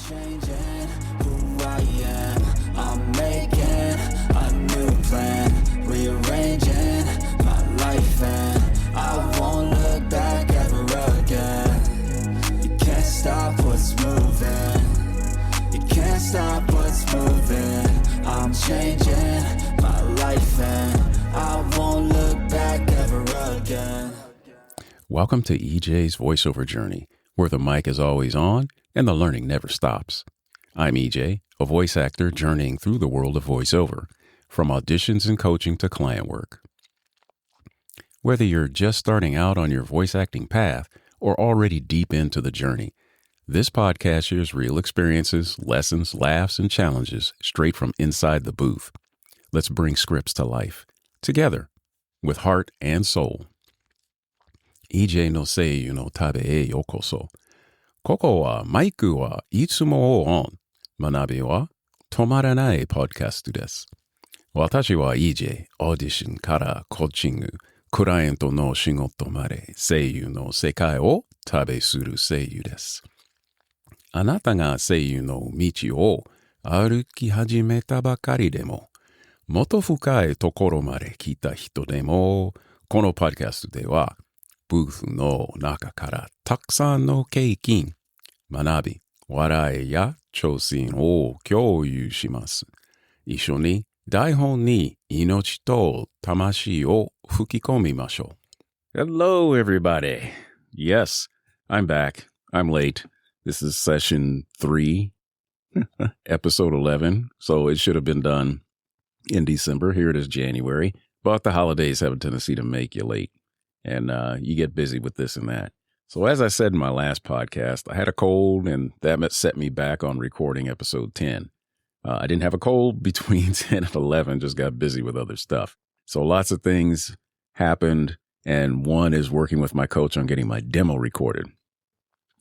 changing who I am. I'm making a new plan, rearranging my life, and I won't look back ever again. You can't stop what's moving. You can't stop what's moving. I'm changing my life, and I won't look back ever again. Welcome to EJ's voiceover journey, where the mic is always on and the learning never stops. I'm EJ, a voice actor journeying through the world of voiceover, from auditions and coaching to client work. Whether you're just starting out on your voice acting path or already deep into the journey, this podcast shares real experiences, lessons, laughs, and challenges straight from inside the booth. Let's bring scripts to life, together, with heart and soul. EJ の声優の旅へようこそ。ここはマイクはいつもオン。学びは止まらないポッドキャストです。私は EJ、オーディションからコーチング、クライアントの仕事まで声優の世界を旅する声優です。あなたが声優の道を歩き始めたばかりでも、もっと深いところまで来た人でも、このポッドキャストでは、ブースの中からたくさんの経験、学び、笑いや挑戦を共有します。一緒に台本に命と魂を吹き込みましょう。Hello, everybody. Yes, I'm back. I'm late. This is session 3, episode 11. So it should have been done in December. Here it is January. But the holidays have a tendency to make you late. And you get busy with this and that. So as I said in my last podcast, I had a cold, and that set me back on recording episode 10. I didn't have a cold between 10 and 11, just got busy with other stuff. So lots of things happened, and one is working with my coach on getting my demo recorded.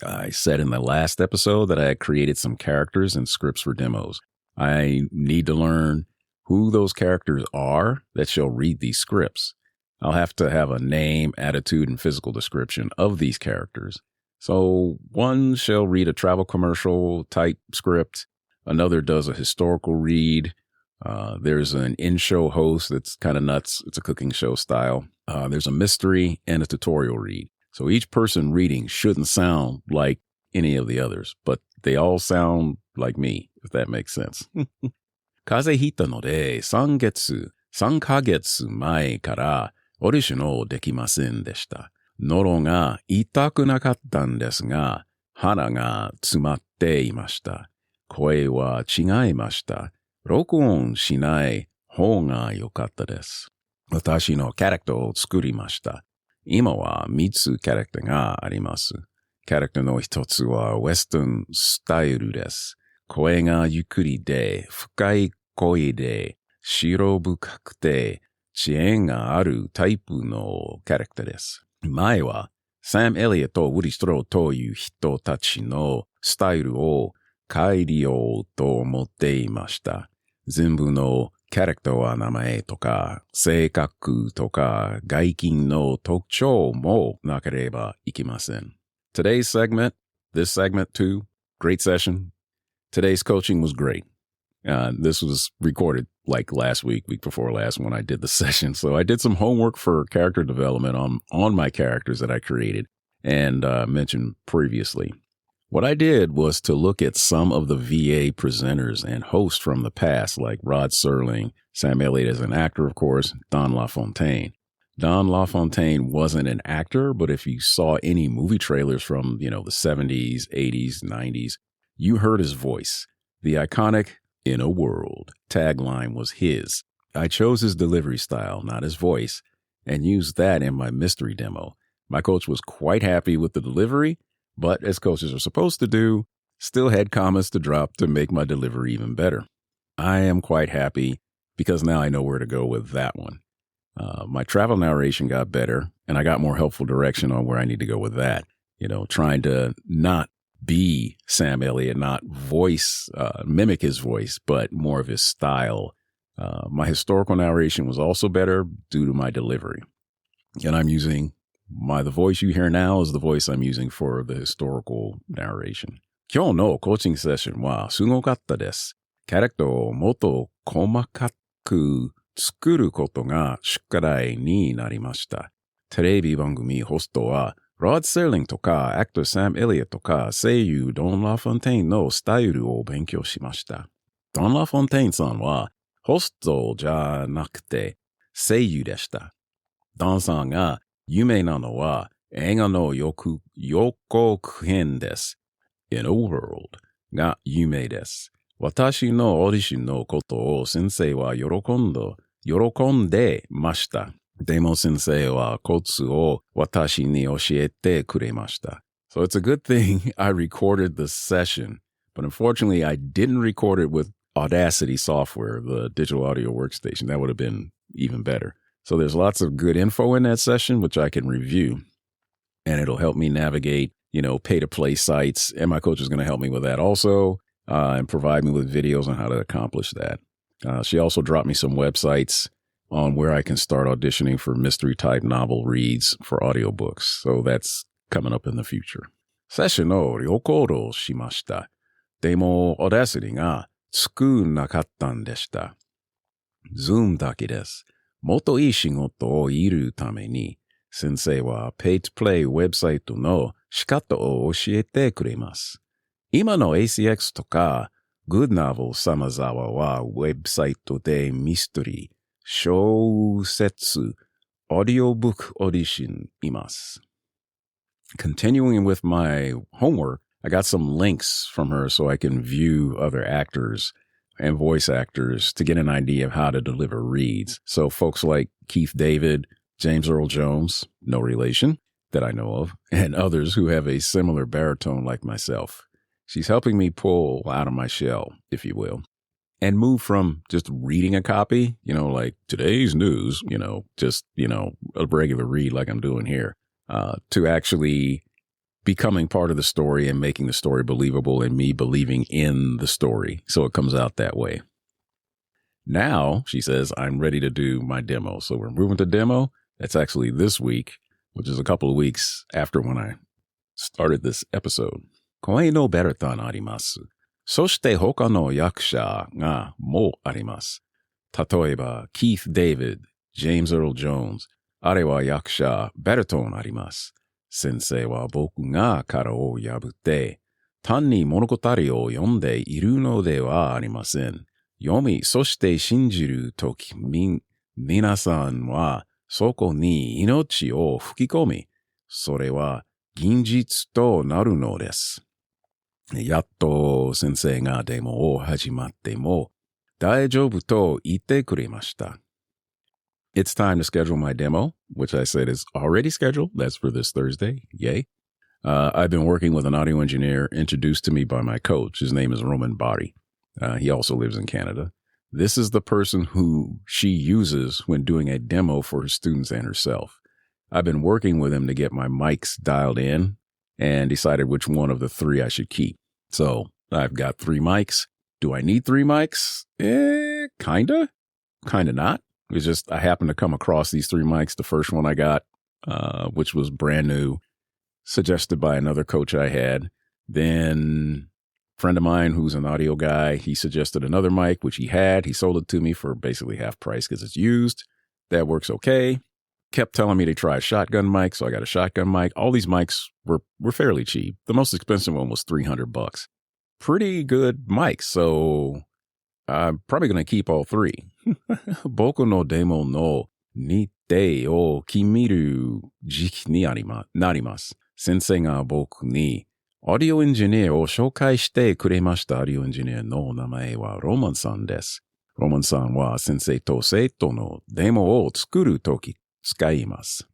I said in the last episode that I had created some characters and scripts for demos. I need to learn who those characters are that shall read these scripts. I'll have to have a name, attitude, and physical description of these characters. So one shall read a travel commercial type script. Another does a historical read. There's an in-show host that's kind of nuts. It's a cooking show style. There's a mystery and a tutorial read. So each person reading shouldn't sound like any of the others, but they all sound like me, if that makes sense. 風邪ひいたので3ヶ月前からオーディションをできませんでした。喉が痛くなかったんですが、鼻が詰まっていました。声は違いました。録音しない方が良かったです。私のキャラクターを作りました。今は3つキャラクターがあります。キャラクターの一つはウェスタンスタイルです。声がゆっくりで、深い声で、白深くて、遅延があるタイプのキャラクターです。前は、サム・エリオット・ウディ・ストローという人たちのスタイルを変えようと思っていました。全部のキャラクターは名前とか、性格とか、外見の特徴もなければいけません。Today's segment, this segment too, great session. Today's coaching was great. This was recorded like last week before last when I did the session. So I did some homework for character development on my characters that I created and mentioned previously. What I did was to look at some of the VA presenters and hosts from the past, like Rod Serling, Sam Elliott as an actor, of course, Don LaFontaine. Don LaFontaine wasn't an actor, but if you saw any movie trailers from, the 70s, 80s, 90s, you heard his voice. The iconic "In a World" tagline was his. I chose his delivery style, not his voice, and used that in my mystery demo. My coach was quite happy with the delivery, but as coaches are supposed to do, still had comments to drop to make my delivery even better. I am quite happy because now I know where to go with that one. My travel narration got better, and I got more helpful direction on where I need to go with that. Trying to not be Sam Elliott, not mimic his voice, but more of his style. My historical narration was also better due to my delivery. And I'm using the voice you hear now is the voice I'm using for the historical narration. 今日のコーチングセッションはすごかったです。キャラクターをもっと細かく作ることが宿題になりました。テレビ番組ホストはロード・セーリングとかアクター・サム・エリアとか声優ドン・ラ・フォンテインのスタイルを勉強しました。ドン・ラ・フォンテインさんはホストじゃなくて声優でした。ドンさんが有名なのは映画の予告編です。In a World が有名です。私のオーディションのことを先生は喜んでました。でも先生はコツを私に教えてくれました。So it's a good thing I recorded the session, but unfortunately I didn't record it with Audacity software, the digital audio workstation. That would have been even better. So there's lots of good info in that session, which I can review, and it'll help me navigate, pay-to-play sites. And my coach is going to help me with that also, and provide me with videos on how to accomplish that. She also dropped me some websites on where I can start auditioning for mystery-type novel reads for audiobooks. So that's coming up in the future. セッションをレコードしました。でも、Audacity が少なかったんでした。Zoom だけです。もっといい仕事を得るために、先生は Pay-to-Play ウェブサイトの仕方を教えてくれます。今の ACX とか Good Novel 様々はウェブサイトでミステリー、小説、audiobook audition います。Continuing with my homework, I got some links from her so I can view other actors and voice actors to get an idea of how to deliver reads. So folks like Keith David, James Earl Jones, no relation that I know of, and others who have a similar baritone like myself. She's helping me pull out of my shell, if you will, and move from just reading a copy, like today's news, a regular read like I'm doing here, to actually becoming part of the story and making the story believable and me believing in the story. So it comes out that way. Now, she says, I'm ready to do my demo. So we're moving to demo. That's actually this week, which is a couple of weeks after when I started this episode. 声のベルトがあります。そして他の役者がもあります。例えば、Keith David, James Earl Jones、あれは役者ベルトがあります。先生は僕が殻を破って、単に物語を読んでいるのではありません。読み、そして信じるとき、皆さんはそこに命を吹き込み、それは現実となるのです。やっと先生がデモを始まっても大丈夫と言ってくれました。It's time to schedule my demo, which I said is already scheduled. That's for this Thursday. Yay. I've been working with an audio engineer introduced to me by my coach. His name is Roman Bari. He also lives in Canada. This is the person who she uses when doing a demo for her students and herself. I've been working with him to get my mics dialed in and decided which one of the three I should keep. So I've got 3 mics. Do I need 3 mics? Kinda not. It's just I happened to come across these 3 mics. The first one I got, which was brand new, suggested by another coach I had. Then a friend of mine who's an audio guy, he suggested another mic, which he had. He sold it to me for basically half price because it's used. That works okay. Kept telling me to try a shotgun mic, so I got a shotgun mic. All these mics were fairly cheap. The most expensive one was $300. Pretty good mics, so I'm probably going to keep all 3. 僕のデモの日程を決める時期になります。先生が僕にオーディオエンジニアを紹介してくれました。オーディオエンジニアの名前はロマンさんです。ロマンさんは先生と生徒のデモを作るとき使います。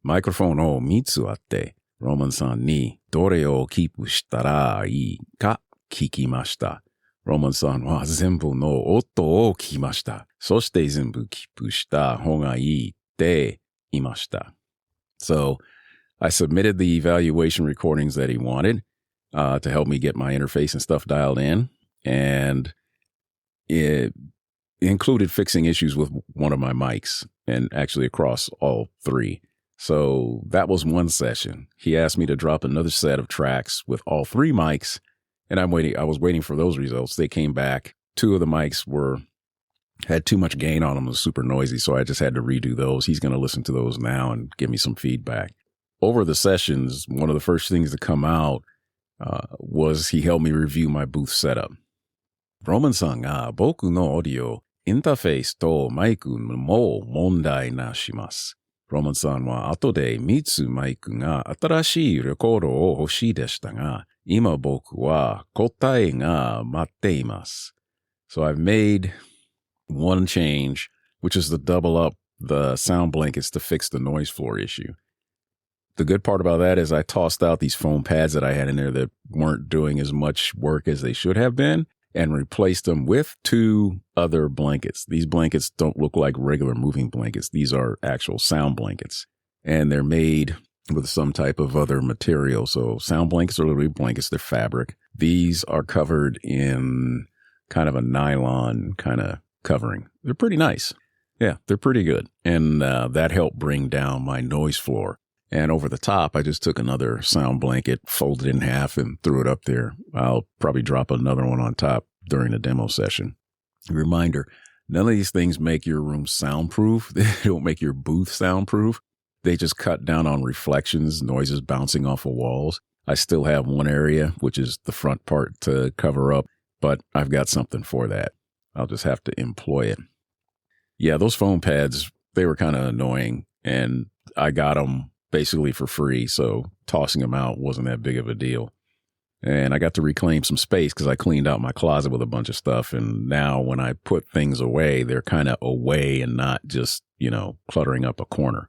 マイクロフォンを3つあって、ロマンさんにどれをキープしたらいいか聞きました。ロマンさんは全部の音を聞きました。そして全部キープした方がいいって言いました。So, I submitted the evaluation recordings that he wanted to help me get my interface and stuff dialed in. And it included fixing issues with one of my mics and actually across all 3. So that was one session. He asked me to drop another set of tracks with all 3 mics And I was waiting for those results. They came back. 2 of the mics had too much gain on them. It was super noisy. So I just had to redo those. He's going to listen to those now and give me some feedback. Over the sessions, one of the first things to come out was he helped me review my booth setup. Roman-san ga boku no audio interface to maiku mo mondai na shimasu. Roman-san wa ato de mitsu maiku ga atarashii rekodo o hoshii deshita ga, ima boku wa kotae ga matte imasu. So I've made one change, which is to double up the sound blankets to fix the noise floor issue. The good part about that is I tossed out these foam pads that I had in there that weren't doing as much work as they should have been and replaced them with 2 other blankets. These blankets don't look like regular moving blankets. These are actual sound blankets, and they're made with some type of other material. So sound blankets are literally blankets. They're fabric. These are covered in kind of a nylon kind of covering. They're pretty nice. Yeah, they're pretty good. And that helped bring down my noise floor. And over the top, I just took another sound blanket, folded it in half, and threw it up there. I'll probably drop another one on top during the demo session. Reminder, none of these things make your room soundproof. They don't make your booth soundproof. They just cut down on reflections, noises bouncing off of walls. I still have one area, which is the front part, to cover up, but I've got something for that. I'll just have to employ it. Yeah, those foam pads, they were kind of annoying, and I got them basically for free, so tossing them out wasn't that big of a deal. And I got to reclaim some space because I cleaned out my closet with a bunch of stuff, and now when I put things away, they're kind of away and not just, cluttering up a corner.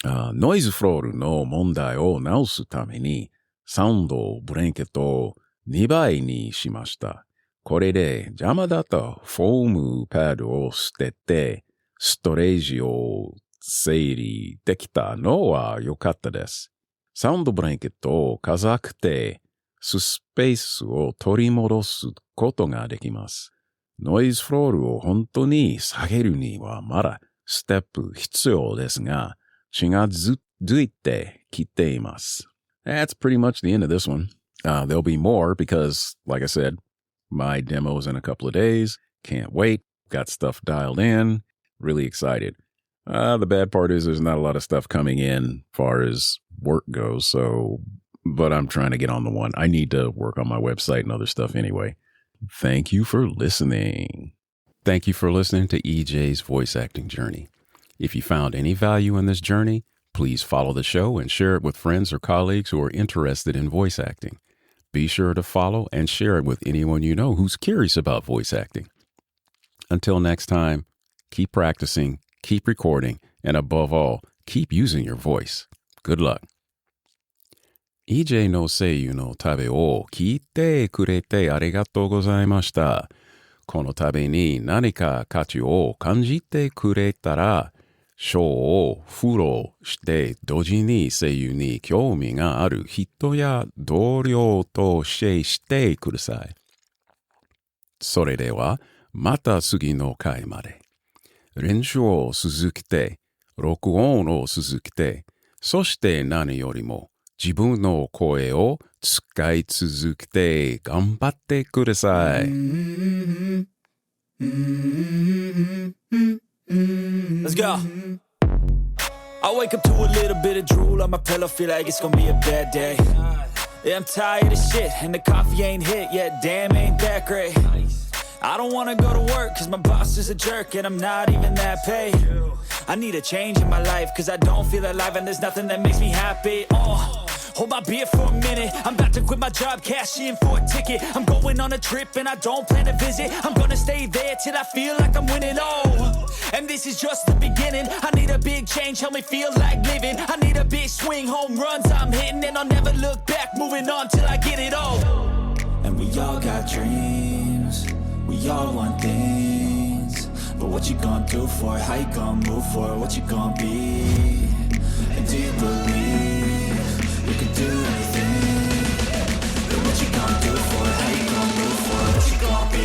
Noise floor no mondai o naosu tame ni sound blanket o 2倍にしました。これで邪魔だったフォームパッドを捨てて、ストレージを整理できたのは良かったです。サウンドブランケットを飾ってスペースを取り戻すことができます。ノイズフロールを本当に下げるにはまだステップ必要ですが、近づいてきています。That's pretty much the end of this one. There'll be more because, like I said, my demo's in a couple of days. Can't wait. Got stuff dialed in. Really excited. The bad part is there's not a lot of stuff coming in as far as work goes. But I'm trying to get on the one. I need to work on my website and other stuff anyway. Thank you for listening. Thank you for listening to EJ's voice acting journey. If you found any value in this journey, please follow the show and share it with friends or colleagues who are interested in voice acting. Be sure to follow and share it with anyone you know who's curious about voice acting. Until next time, keep practicing, keep recording, and above all, keep using your voice. Good luck. EJ の声優の旅を聞いてくれてありがとうございました。この旅に何か価値を感じてくれたら、ショーをフォローして同時に声優に興味がある人や同僚とシェアしてください。それではまた次の回まで。練習を続けて、録音を続けて、そして何よりも自分の声を使い続けて頑張ってください。Let's go. I wake up to a little bit of drool on my pillow, feel like it's gonna be a bad day. Yeah, I'm tired of shit, and the coffee ain't hit yet, damn, ain't that great. I don't wanna go to work, cause my boss is a jerk, and I'm not even that paid. I need a change in my life, cause I don't feel alive, and there's nothing that makes me happy. Hold my beer for a minute. I'm about to quit my job, cash in for a ticket. I'm going on a trip and I don't plan to visit. I'm gonna stay there till I feel like I'm winning. And this is just the beginning. I need a big change, help me feel like living. I need a big swing, home runs I'm hitting, and I'll never look back, moving on till I get it all. And we all got dreams, we all want things. But what you gonna do for it? How you gonna move for it? What you gonna be? And do you believe you can do anything? But what you gonna do for it? How you gonna move for it? What you gonna be?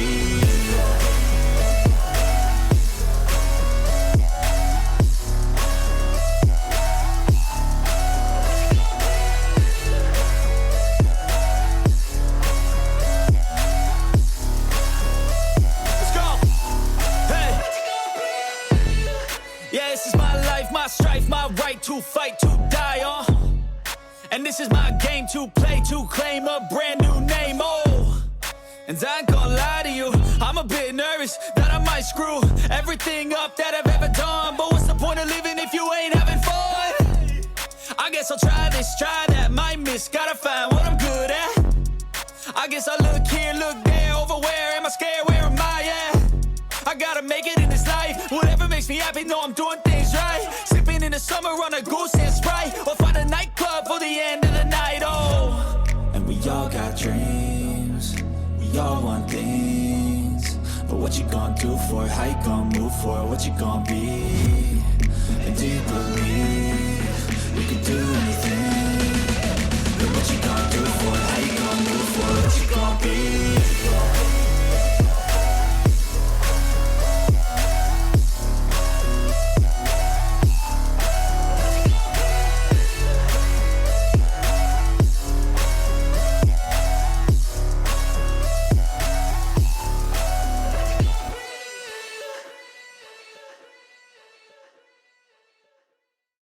live to fight to die on. And this is my game to play, to claim a brand new name, oh. And I ain't gonna lie to you, I'm a bit nervous that I might screw everything up that I've ever done. But what's the point of living if you ain't having fun? I guess I'll try this, try that, might miss, gotta find what I'm good at. I guess I look here, look there, over where am I scared, where am I at? I gotta make it in this life, whatever makes me happy, know I'm doing things right. Sipping in the summer on a goose and Sprite, or find a nightclub for the end of the night, oh. And we all got dreams, we all want things. But what you gonna do for it, how you gonna move for it, what you gonna be? And do you believe we can do anything? But what you gonna do for it, how you gonna move for it, what you gonna be?